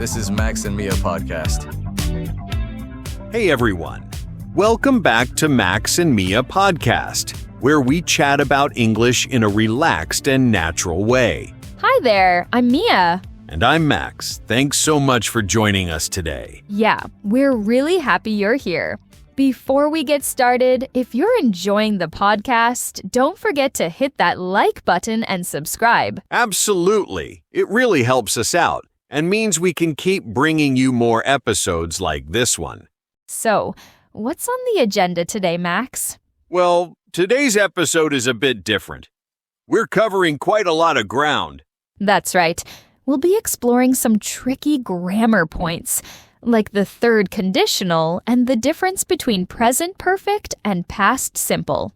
This is Max and Mia podcast. Hey everyone, welcome back to Max and Mia podcast, where we chat about English in a relaxed and natural way. Hi there, I'm Mia. And I'm Max. Thanks so much for joining us today. Yeah, we're really happy you're here. Before we get started, if you're enjoying the podcast, don't forget to hit that like button and subscribe. Absolutely. It really helps us out and means we can keep bringing you more episodes like this one. So, what's on the agenda today, Max? Well, today's episode is a bit different. We're covering quite a lot of ground. That's right. We'll be exploring some tricky grammar points, like the third conditional and the difference between present perfect and past simple.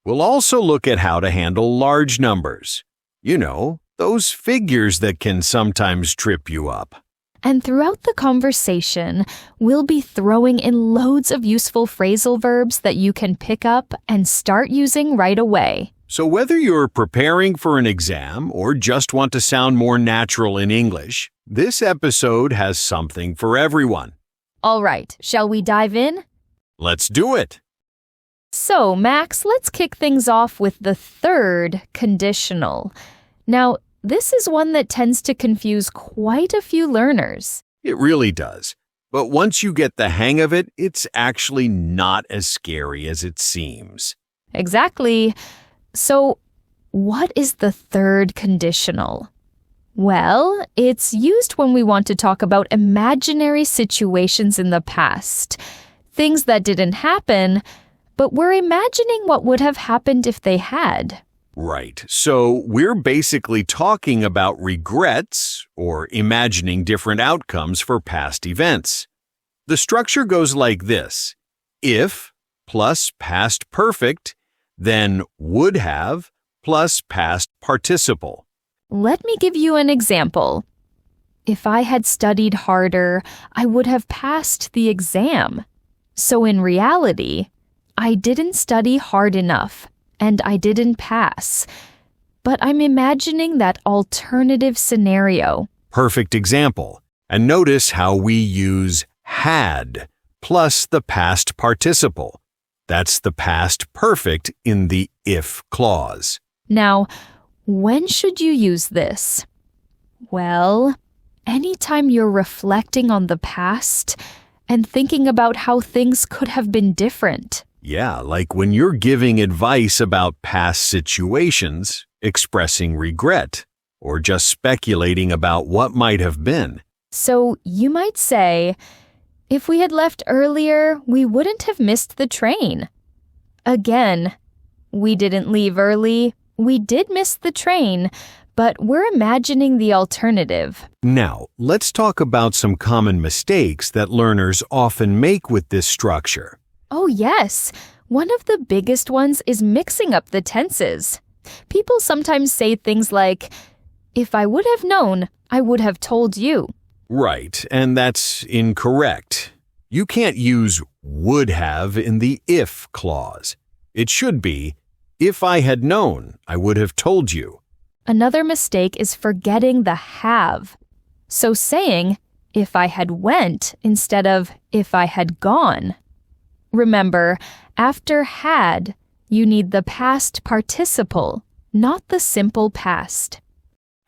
We'll also look at how to handle large numbers. You know, those figures that can sometimes trip you up. And throughout the conversation, we'll be throwing in loads of useful phrasal verbs that you can pick up and start using right away. So whether you're preparing for an exam or just want to sound more natural in English, this episode has something for everyone. All right, shall we dive in? Let's do it. So, Max, let's kick things off with the third conditional. Now, this is one that tends to confuse quite a few learners. It really does. But once you get the hang of it, it's actually not as scary as it seems. Exactly. So, what is the third conditional? Well, it's used when we want to talk about imaginary situations in the past, things that didn't happen, but we're imagining what would have happened if they had. Right. So we're basically talking about regrets or imagining different outcomes for past events. The structure goes like this: if plus past perfect, then would have plus past participle. Let me give you an example. If I had studied harder, I would have passed the exam. So in reality, I didn't study hard enough, and I didn't pass. But I'm imagining that alternative scenario. Perfect example. And notice how we use had plus the past participle. That's the past perfect in the if clause. Now, when should you use this? Well, anytime you're reflecting on the past and thinking about how things could have been different. Yeah, like when you're giving advice about past situations, expressing regret, or just speculating about what might have been. So you might say, if we had left earlier, we wouldn't have missed the train. Again, we didn't leave early. We did miss the train, but we're imagining the alternative. Now, let's talk about some common mistakes that learners often make with this structure. Oh, yes. One of the biggest ones is mixing up the tenses. People sometimes say things like, if I would have known, I would have told you. Right, and that's incorrect. You can't use would have in the if clause. It should be, if I had known, I would have told you. Another mistake is forgetting the have. So saying, if I had went instead of if I had gone. Remember, after had, you need the past participle, not the simple past.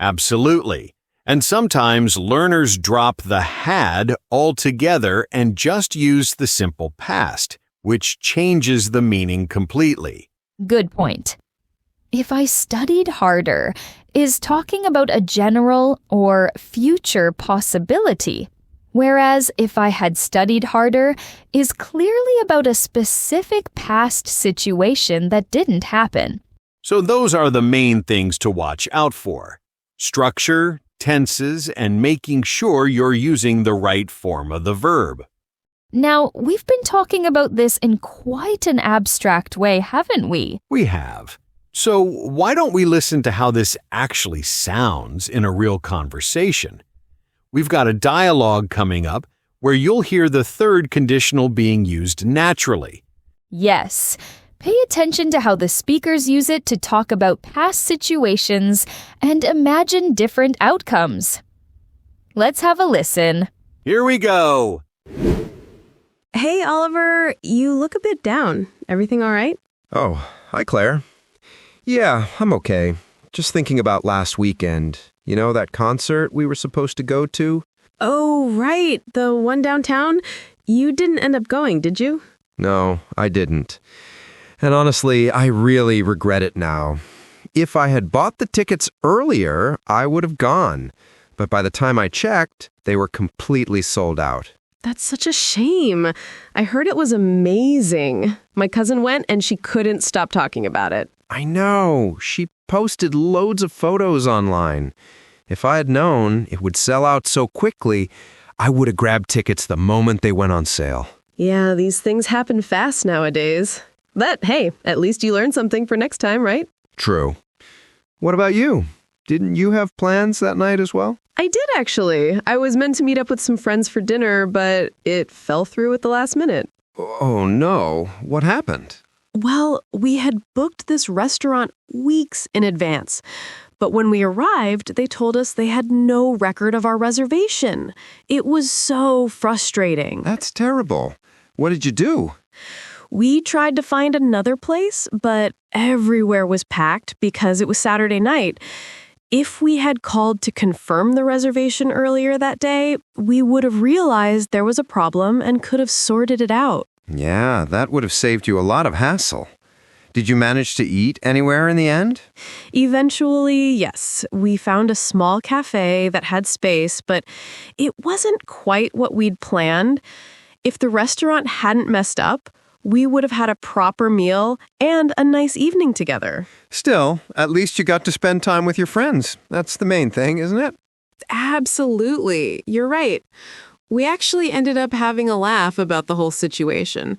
Absolutely. And sometimes learners drop the had altogether and just use the simple past, which changes the meaning completely. Good point. If I studied harder is talking about a general or future possibility, whereas if I had studied harder is clearly about a specific past situation that didn't happen. So those are the main things to watch out for: structure, tenses, and making sure you're using the right form of the verb. Now, we've been talking about this in quite an abstract way, haven't we? We have. So why don't we listen to how this actually sounds in a real conversation? We've got a dialogue coming up where you'll hear the third conditional being used naturally. Yes. Pay attention to how the speakers use it to talk about past situations and imagine different outcomes. Let's have a listen. Here we go. Hey, Oliver, you look a bit down. Everything all right? Oh, hi, Claire. Yeah, I'm okay. Just thinking about last weekend. You know, that concert we were supposed to go to? Oh, right. The one downtown? You didn't end up going, did you? No, I didn't. And honestly, I really regret it now. If I had bought the tickets earlier, I would have gone. But by the time I checked, they were completely sold out. That's such a shame. I heard it was amazing. My cousin went and she couldn't stop talking about it. I know. She posted loads of photos online. If I had known it would sell out so quickly, I would have grabbed tickets the moment they went on sale. Yeah, these things happen fast nowadays. But hey, at least you learned something for next time, right? True. What about you? Didn't you have plans that night as well? I did, actually. I was meant to meet up with some friends for dinner, but it fell through at the last minute. Oh, no. What happened? Well, we had booked this restaurant weeks in advance. But when we arrived, they told us they had no record of our reservation. It was so frustrating. That's terrible. What did you do? We tried to find another place, but everywhere was packed because it was Saturday night. If we had called to confirm the reservation earlier that day, we would have realized there was a problem and could have sorted it out. Yeah, that would have saved you a lot of hassle. Did you manage to eat anywhere in the end? Eventually, yes. We found a small cafe that had space, but it wasn't quite what we'd planned. If the restaurant hadn't messed up, we would have had a proper meal and a nice evening together. Still, at least you got to spend time with your friends. That's the main thing, isn't it? Absolutely. You're right. We actually ended up having a laugh about the whole situation.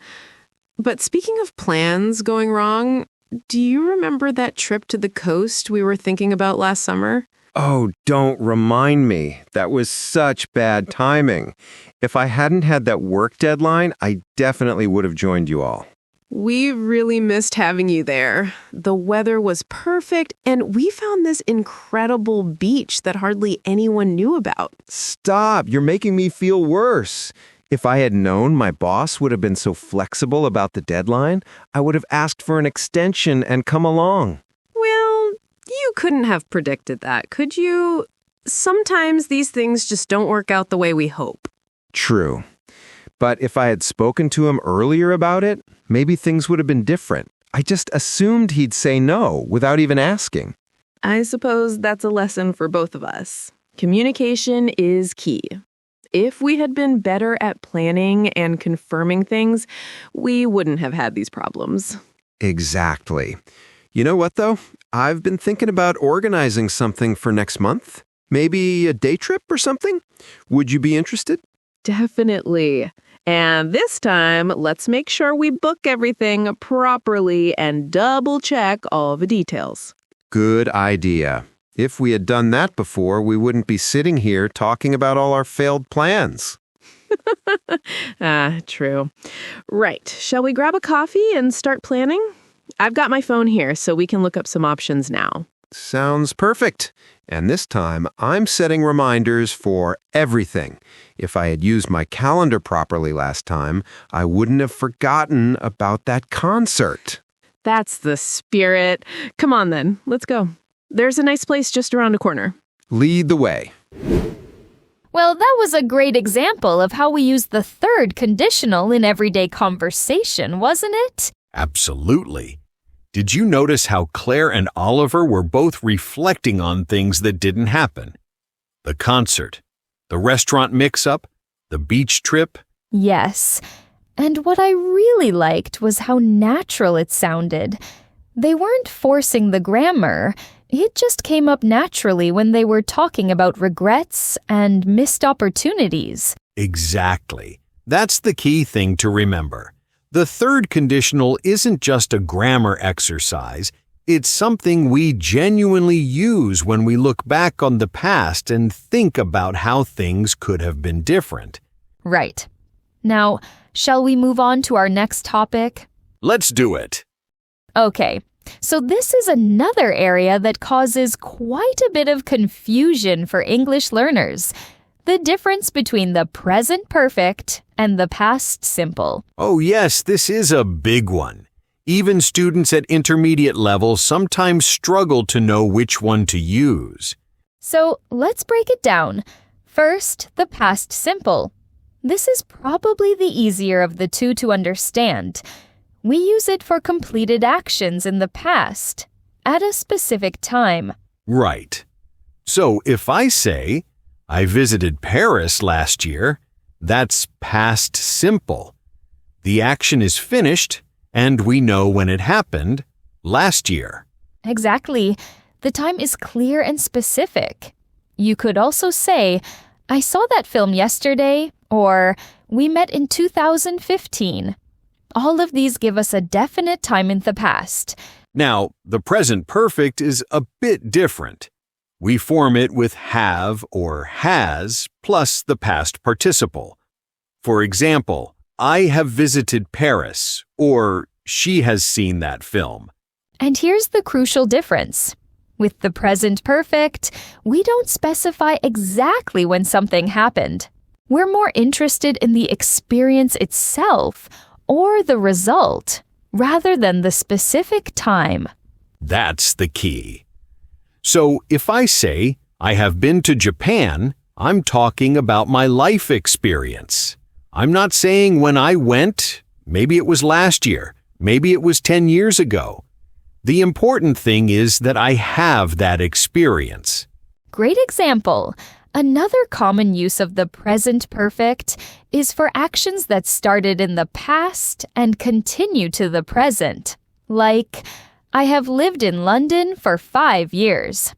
But speaking of plans going wrong, do you remember that trip to the coast we were thinking about last summer? Oh, don't remind me. That was such bad timing. If I hadn't had that work deadline, I definitely would have joined you all. We really missed having you there. The weather was perfect, and we found this incredible beach that hardly anyone knew about. Stop. You're making me feel worse. If I had known my boss would have been so flexible about the deadline, I would have asked for an extension and come along. Well, you couldn't have predicted that, could you? Sometimes these things just don't work out the way we hope. True. But if I had spoken to him earlier about it, maybe things would have been different. I just assumed he'd say no without even asking. I suppose that's a lesson for both of us. Communication is key. If we had been better at planning and confirming things, we wouldn't have had these problems. Exactly. You know what, though? I've been thinking about organizing something for next month. Maybe a day trip or something? Would you be interested? Definitely. And this time, let's make sure we book everything properly and double check all the details. Good idea. If we had done that before, we wouldn't be sitting here talking about all our failed plans. True. Right. Shall we grab a coffee and start planning? I've got my phone here, so we can look up some options now. Sounds perfect. And this time, I'm setting reminders for everything. If I had used my calendar properly last time, I wouldn't have forgotten about that concert. That's the spirit. Come on then, let's go. There's a nice place just around the corner. Lead the way. Well, that was a great example of how we use the third conditional in everyday conversation, wasn't it? Absolutely. Did you notice how Claire and Oliver were both reflecting on things that didn't happen? The concert, the restaurant mix-up, the beach trip? Yes. And what I really liked was how natural it sounded. They weren't forcing the grammar. It just came up naturally when they were talking about regrets and missed opportunities. Exactly. That's the key thing to remember. The third conditional isn't just a grammar exercise. It's something we genuinely use when we look back on the past and think about how things could have been different. Right. Now, shall we move on to our next topic? Let's do it. Okay, so this is another area that causes quite a bit of confusion for English learners. The difference between the present perfect and the past simple. Oh yes, this is a big one. Even students at intermediate level sometimes struggle to know which one to use. So let's break it down. First, the past simple. This is probably the easier of the two to understand. We use it for completed actions in the past, at a specific time. Right. So if I say, I visited Paris last year, that's past simple. The action is finished, and we know when it happened, last year. Exactly. The time is clear and specific. You could also say, I saw that film yesterday, or we met in 2015. All of these give us a definite time in the past. Now, the present perfect is a bit different. We form it with have or has plus the past participle. For example, I have visited Paris, or she has seen that film. And here's the crucial difference. With the present perfect, we don't specify exactly when something happened. We're more interested in the experience itself or the result, rather than the specific time. That's the key. So if I say, I have been to Japan, I'm talking about my life experience. I'm not saying when I went, maybe it was last year, maybe it was 10 years ago. The important thing is that I have that experience. Great example. Another common use of the present perfect is for actions that started in the past and continue to the present. Like, I have lived in London for 5 years.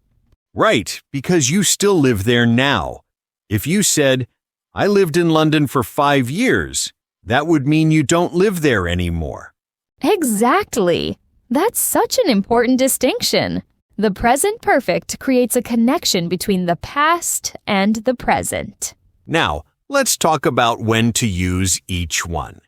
Right, because you still live there now. If you said, I lived in London for 5 years, that would mean you don't live there anymore. Exactly. That's such an important distinction. The present perfect creates a connection between the past and the present. Now, let's talk about when to use each one.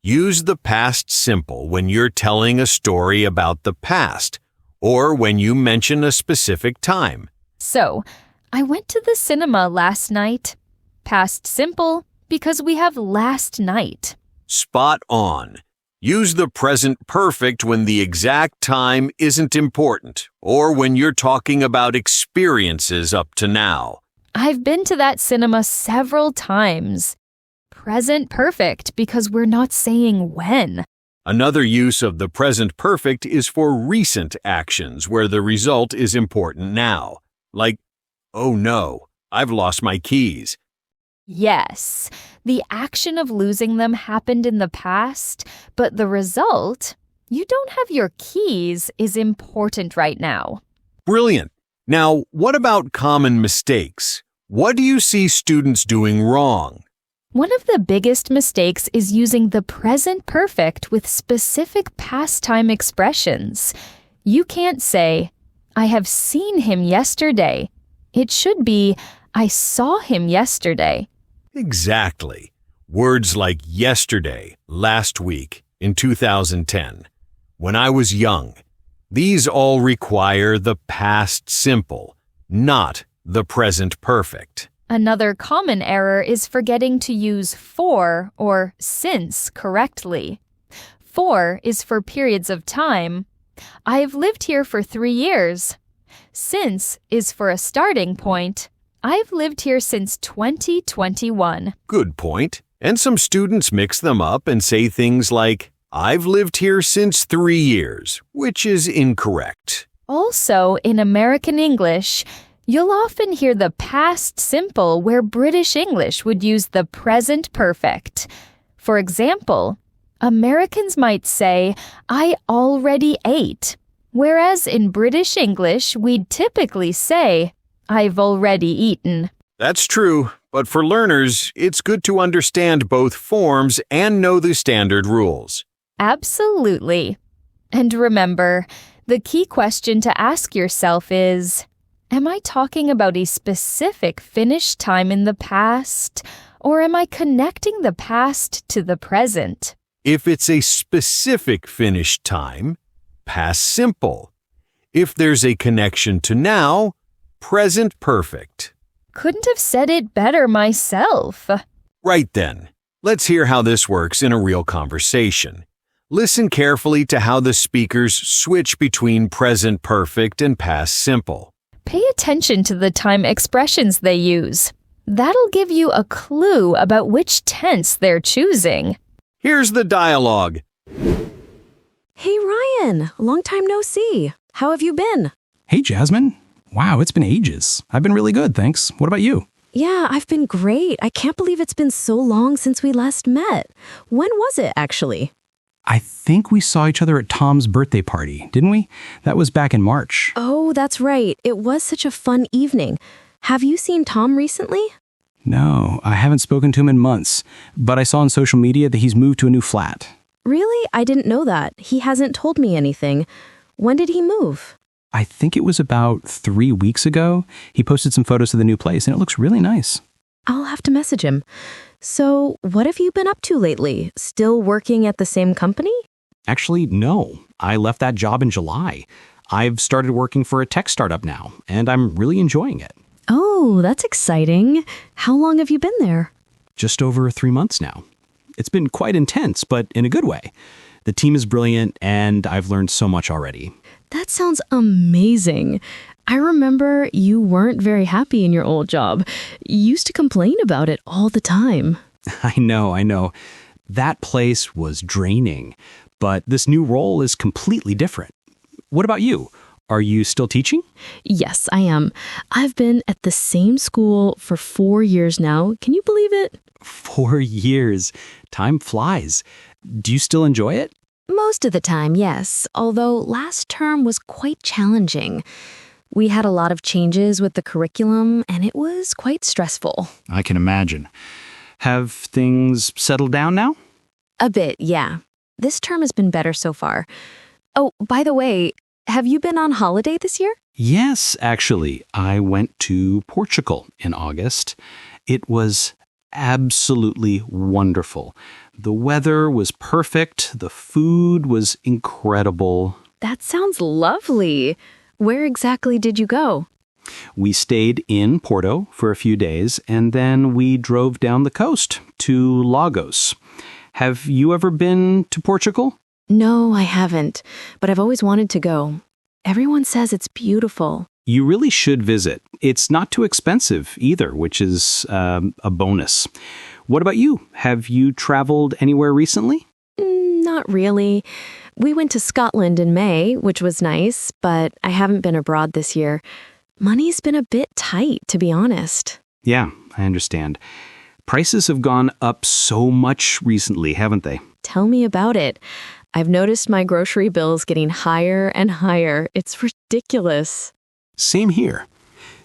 Use the past simple when you're telling a story about the past, or when you mention a specific time. So, I went to the cinema last night. Past simple because we have last night. Spot on. Use the present perfect when the exact time isn't important, or when you're talking about experiences up to now. I've been to that cinema several times. Present perfect because we're not saying when. Another use of the present perfect is for recent actions where the result is important now. Like, oh no, I've lost my keys. Yes, the action of losing them happened in the past, but the result, you don't have your keys, is important right now. Brilliant. Now, what about common mistakes? What do you see students doing wrong? One of the biggest mistakes is using the present perfect with specific past time expressions. You can't say, I have seen him yesterday. It should be, I saw him yesterday. Exactly. Words like yesterday, last week, in 2010, when I was young. These all require the past simple, not the present perfect. Another common error is forgetting to use for or since correctly. For is for periods of time. I've lived here for 3 years. Since is for a starting point. I've lived here since 2021. Good point. And some students mix them up and say things like, I've lived here since 3 years, which is incorrect. Also, in American English, you'll often hear the past simple where British English would use the present perfect. For example, Americans might say, I already ate, whereas in British English, we'd typically say, I've already eaten. That's true, but for learners, it's good to understand both forms and know the standard rules. Absolutely. And remember, the key question to ask yourself is, am I talking about a specific finished time in the past, or am I connecting the past to the present? If it's a specific finished time, past simple. If there's a connection to now, present perfect. couldn't have said it better myself. Right then, let's hear how this works in a real conversation. Listen carefully to how the speakers switch between present perfect and past simple. Pay attention to the time expressions they use. That'll give you a clue about which tense they're choosing. Here's the dialogue. Hey, Ryan, long time no see. How have you been? Hey, Jasmine. Wow, it's been ages. I've been really good, thanks. What about you? Yeah, I've been great. I can't believe it's been so long since we last met. When was it, actually? I think we saw each other at Tom's birthday party, didn't we? That was back in March. Oh, that's right. It was such a fun evening. Have you seen Tom recently? No, I haven't spoken to him in months, but I saw on social media that he's moved to a new flat. Really? I didn't know that. He hasn't told me anything. When did he move? I think it was about 3 weeks ago. He posted some photos of the new place, and it looks really nice. I'll have to message him. So, what have you been up to lately? Still working at the same company? Actually, no. I left that job in July. I've started working for a tech startup now, and I'm really enjoying it. Oh, that's exciting. How long have you been there? Just over 3 months now. It's been quite intense, but in a good way. The team is brilliant, and I've learned so much already. That sounds amazing. I remember you weren't very happy in your old job. You used to complain about it all the time. I know. That place was draining, but this new role is completely different. What about you? Are you still teaching? Yes, I am. I've been at the same school for 4 years now. Can you believe it? 4 years. Time flies. Do you still enjoy it? Most of the time, yes. Although last term was quite challenging. We had a lot of changes with the curriculum, and it was quite stressful. I can imagine. Have things settled down now? A bit, yeah. This term has been better so far. Oh, by the way, have you been on holiday this year? Yes, actually. I went to Portugal in August. It was absolutely wonderful. The weather was perfect. The food was incredible. That sounds lovely. Where exactly did you go? We stayed in Porto for a few days, and then we drove down the coast to Lagos. Have you ever been to Portugal? No, I haven't, but I've always wanted to go. Everyone says it's beautiful. You really should visit. It's not too expensive either, which is a bonus. What about you? Have you traveled anywhere recently? Not really. We went to Scotland in May, which was nice, but I haven't been abroad this year. Money's been a bit tight, to be honest. Yeah, I understand. Prices have gone up so much recently, haven't they? Tell me about it. I've noticed my grocery bills getting higher and higher. It's ridiculous. Same here.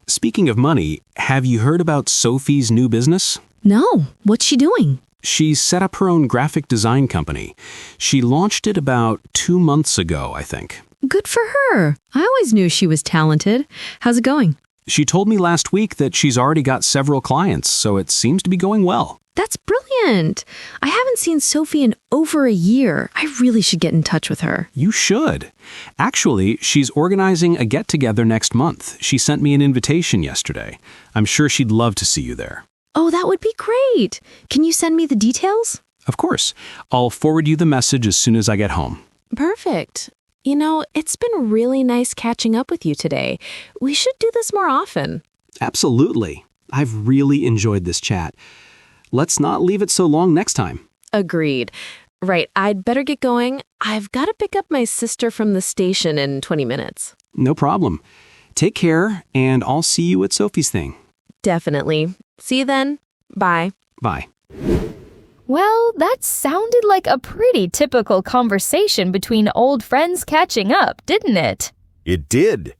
Speaking of money, have you heard about Sophie's new business? No, what's she doing? She set up her own graphic design company. She launched it about 2 months ago, I think. Good for her. I always knew she was talented. How's it going? She told me last week that she's already got several clients, so it seems to be going well. That's brilliant. I haven't seen Sophie in over a year. I really should get in touch with her. You should. Actually, she's organizing a get-together next month. She sent me an invitation yesterday. I'm sure she'd love to see you there. Oh, that would be great. Can you send me the details? Of course. I'll forward you the message as soon as I get home. Perfect. You know, it's been really nice catching up with you today. We should do this more often. Absolutely. I've really enjoyed this chat. Let's not leave it so long next time. Agreed. Right, I'd better get going. I've got to pick up my sister from the station in 20 minutes. No problem. Take care, and I'll see you at Sophie's thing. Definitely. See you then. Bye. Bye. Well, that sounded like a pretty typical conversation between old friends catching up, didn't it? It did.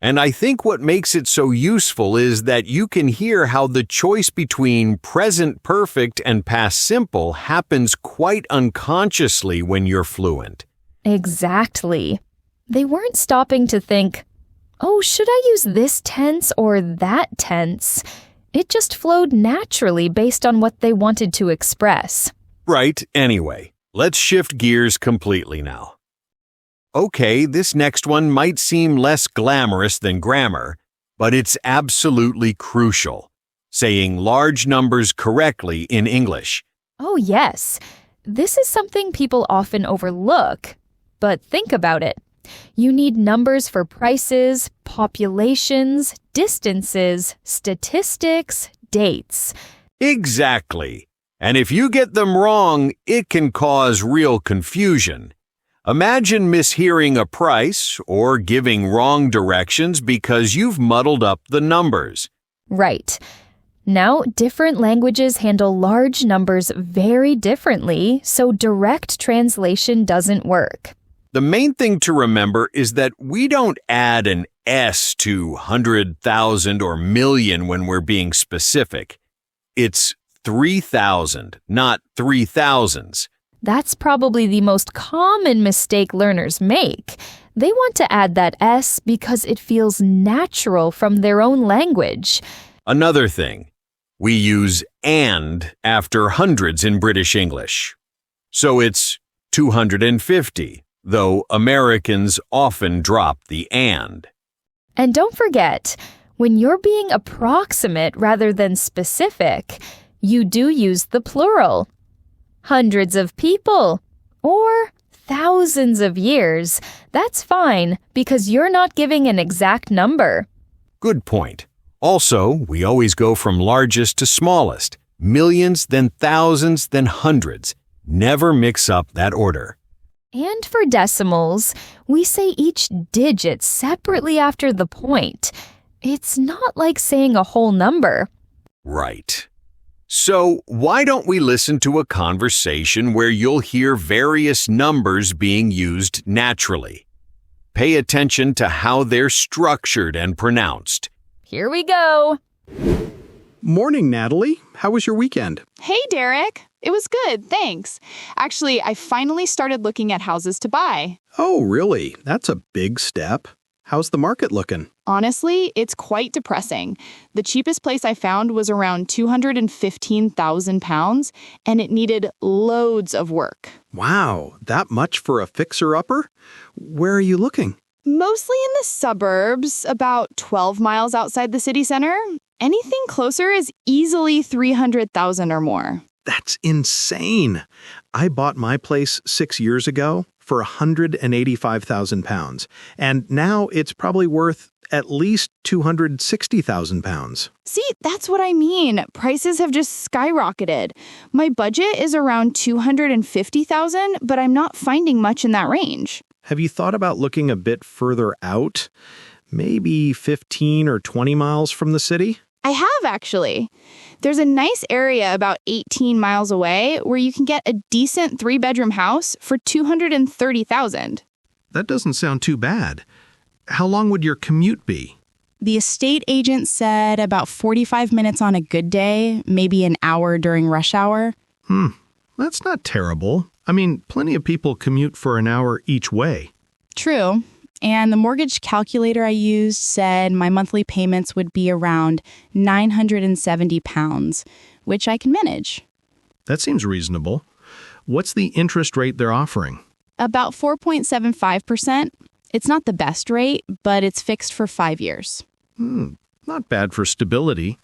And I think what makes it so useful is that you can hear how the choice between present perfect and past simple happens quite unconsciously when you're fluent. Exactly. They weren't stopping to think, oh, should I use this tense or that tense? It just flowed naturally based on what they wanted to express. Right, anyway, let's shift gears completely now. Okay, this next one might seem less glamorous than grammar, but it's absolutely crucial. Saying large numbers correctly in English. Oh, yes. This is something people often overlook. But think about it. You need numbers for prices, populations, distances, statistics, dates. Exactly. And if you get them wrong, it can cause real confusion. Imagine mishearing a price or giving wrong directions because you've muddled up the numbers. Right. Now, different languages handle large numbers very differently, so direct translation doesn't work. The main thing to remember is that we don't add an S to 100,000 or million when we're being specific. It's 3,000, not 3,000s. That's probably the most common mistake learners make. They want to add that S because it feels natural from their own language. Another thing, we use and after hundreds in British English. So it's 250, though Americans often drop the and. And don't forget, when you're being approximate rather than specific, you do use the plural. Hundreds of people, or thousands of years. That's fine because you're not giving an exact number. Good point. Also, we always go from largest to smallest. Millions, then thousands, then hundreds. Never mix up that order. And for decimals, we say each digit separately after the point. It's not like saying a whole number. Right. So, why don't we listen to a conversation where you'll hear various numbers being used naturally? Pay attention to how they're structured and pronounced. Here we go. Morning, Natalie. How was your weekend? Hey, Derek. It was good, thanks. Actually, I finally started looking at houses to buy. Oh, really? That's a big step. How's the market looking? Honestly, it's quite depressing. The cheapest place I found was around £215,000, and it needed loads of work. Wow, that much for a fixer-upper? Where are you looking? Mostly in the suburbs, about 12 miles outside the city center. Anything closer is easily $300,000 or more. That's insane. I bought my place 6 years ago for £185,000, and now it's probably worth at least £260,000. See, that's what I mean. Prices have just skyrocketed. My budget is around $250,000, but I'm not finding much in that range. Have you thought about looking a bit further out? Maybe 15 or 20 miles from the city? I have, actually. There's a nice area about 18 miles away where you can get a decent 3-bedroom house for $230,000. That doesn't sound too bad. How long would your commute be? The estate agent said about 45 minutes on a good day, maybe an hour during rush hour. That's not terrible. I mean, plenty of people commute for an hour each way. True. And the mortgage calculator I used said my monthly payments would be around £970, which I can manage. That seems reasonable. What's the interest rate they're offering? About 4.75%. It's not the best rate, but it's fixed for 5 years. Not bad for stability.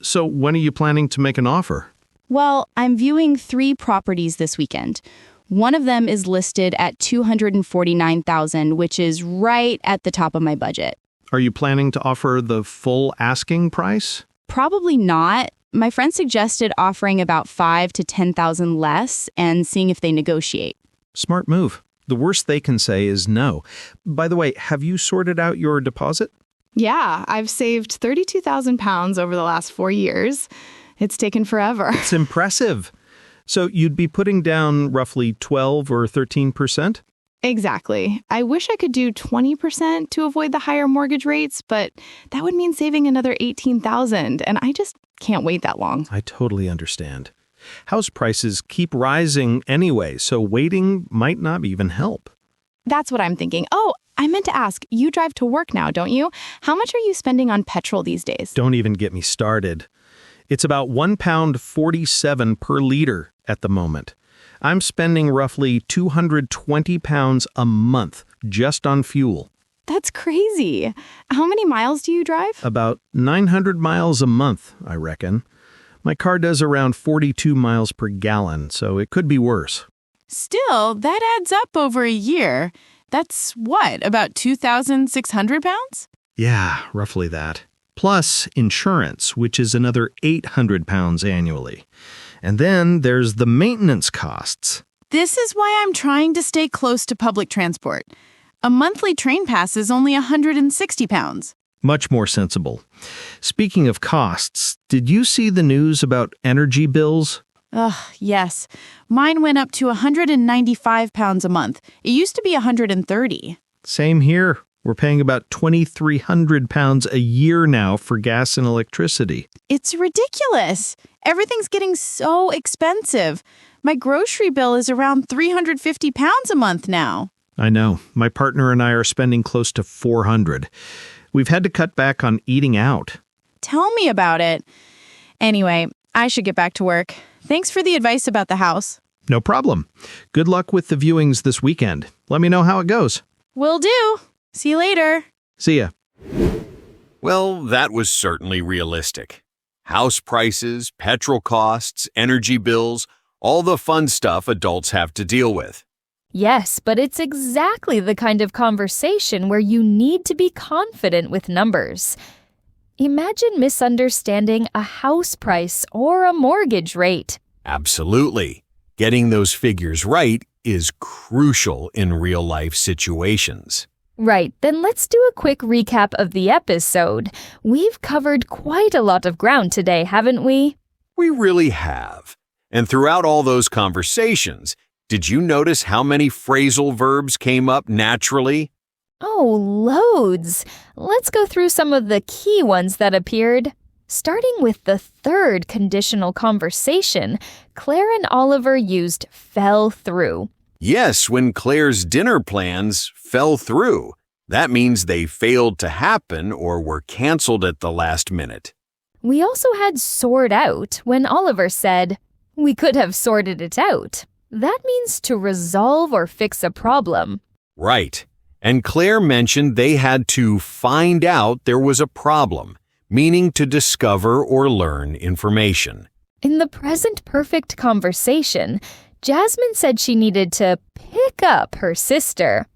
So when are you planning to make an offer? Well, I'm viewing 3 properties this weekend. One of them is listed at $249,000, which is right at the top of my budget. Are you planning to offer the full asking price? Probably not. My friend suggested offering about $5,000 to $10,000 less and seeing if they negotiate. Smart move. The worst they can say is no. By the way, have you sorted out your deposit? Yeah, I've saved £32,000 over the last 4 years. It's taken forever. It's impressive. So you'd be putting down roughly 12 or 13%? Exactly. I wish I could do 20% to avoid the higher mortgage rates, but that would mean saving another $18,000, and I just can't wait that long. I totally understand. House prices keep rising anyway, so waiting might not even help. That's what I'm thinking. Oh, I meant to ask, you drive to work now, don't you? How much are you spending on petrol these days? Don't even get me started. It's about £1.47 per liter at the moment. I'm spending roughly £220 a month just on fuel. That's crazy. How many miles do you drive? About 900 miles a month, I reckon. My car does around 42 miles per gallon, so it could be worse. Still, that adds up over a year. That's what, about 2,600 pounds? Yeah, roughly that. Plus insurance, which is another 800 pounds annually. And then there's the maintenance costs. This is why I'm trying to stay close to public transport. A monthly train pass is only 160 pounds. Much more sensible. Speaking of costs, did you see the news about energy bills? Ugh, yes. Mine went up to 195 pounds a month. It used to be 130. Same here. We're paying about 2,300 pounds a year now for gas and electricity. It's ridiculous. Everything's getting so expensive. My grocery bill is around 350 pounds a month now. I know. My partner and I are spending close to 400. We've had to cut back on eating out. Tell me about it. Anyway, I should get back to work. Thanks for the advice about the house. No problem. Good luck with the viewings this weekend. Let me know how it goes. Will do. See you later. See ya. Well, that was certainly realistic. House prices, petrol costs, energy bills, all the fun stuff adults have to deal with. Yes, but it's exactly the kind of conversation where you need to be confident with numbers. Imagine misunderstanding a house price or a mortgage rate. Absolutely. Getting those figures right is crucial in real-life situations. Right, then let's do a quick recap of the episode. We've covered quite a lot of ground today, haven't we? We really have. And throughout all those conversations, did you notice how many phrasal verbs came up naturally? Oh, loads. Let's go through some of the key ones that appeared. Starting with the third conditional conversation, Claire and Oliver used fell through. Yes, when Claire's dinner plans fell through. That means they failed to happen or were canceled at the last minute. We also had sort out when Oliver said, "We could have sorted it out." That means to resolve or fix a problem. Right. And Claire mentioned they had to find out there was a problem, meaning to discover or learn information. In the present perfect conversation, Jasmine said she needed to pick up her sister.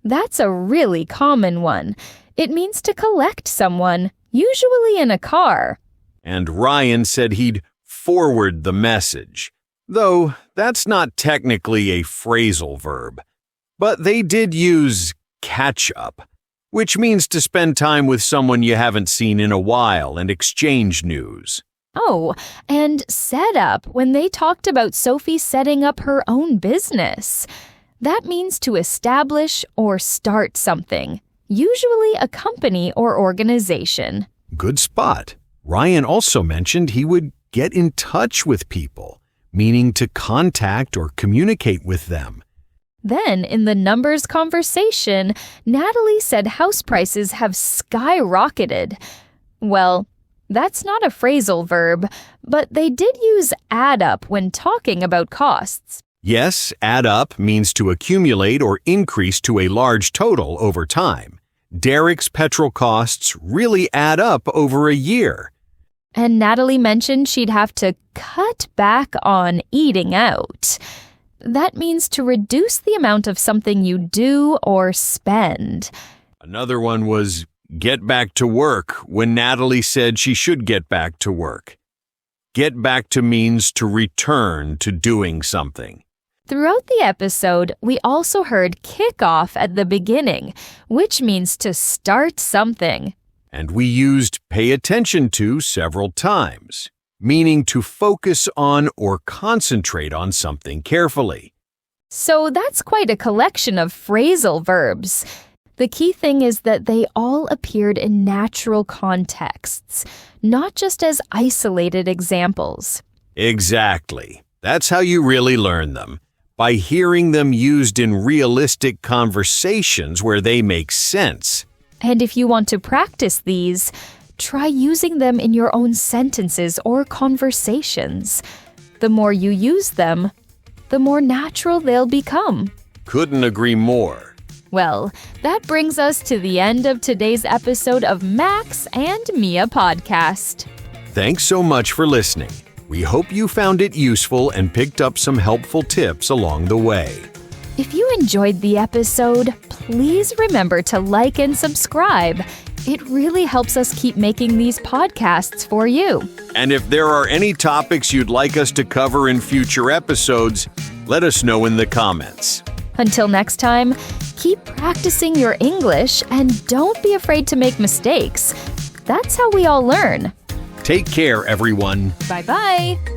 That's a really common one. It means to collect someone, usually in a car. And Ryan said he'd forward the message, though that's not technically a phrasal verb. But they did use catch up, which means to spend time with someone you haven't seen in a while and exchange news. Oh, and set up when they talked about Sophie setting up her own business. That means to establish or start something, usually a company or organization. Good spot. Ryan also mentioned he would get in touch with people, meaning to contact or communicate with them. Then, in the numbers conversation, Natalie said house prices have skyrocketed. Well, that's not a phrasal verb, but they did use add up when talking about costs. Yes, add up means to accumulate or increase to a large total over time. Derek's petrol costs really add up over a year. And Natalie mentioned she'd have to cut back on eating out. That means to reduce the amount of something you do or spend. Another one was get back to work when Natalie said she should get back to work. Get back to means to return to doing something. Throughout the episode, we also heard kick off at the beginning, which means to start something. And we used pay attention to several times, meaning to focus on or concentrate on something carefully. So that's quite a collection of phrasal verbs. The key thing is that they all appeared in natural contexts, not just as isolated examples. Exactly. That's how you really learn them, by hearing them used in realistic conversations where they make sense. And if you want to practice these, try using them in your own sentences or conversations. The more you use them, the more natural they'll become. Couldn't agree more. Well, that brings us to the end of today's episode of Max and Mia Podcast. Thanks so much for listening. We hope you found it useful and picked up some helpful tips along the way. If you enjoyed the episode, please remember to like and subscribe. It really helps us keep making these podcasts for you. And if there are any topics you'd like us to cover in future episodes, let us know in the comments. Until next time, keep practicing your English and don't be afraid to make mistakes. That's how we all learn. Take care, everyone. Bye-bye.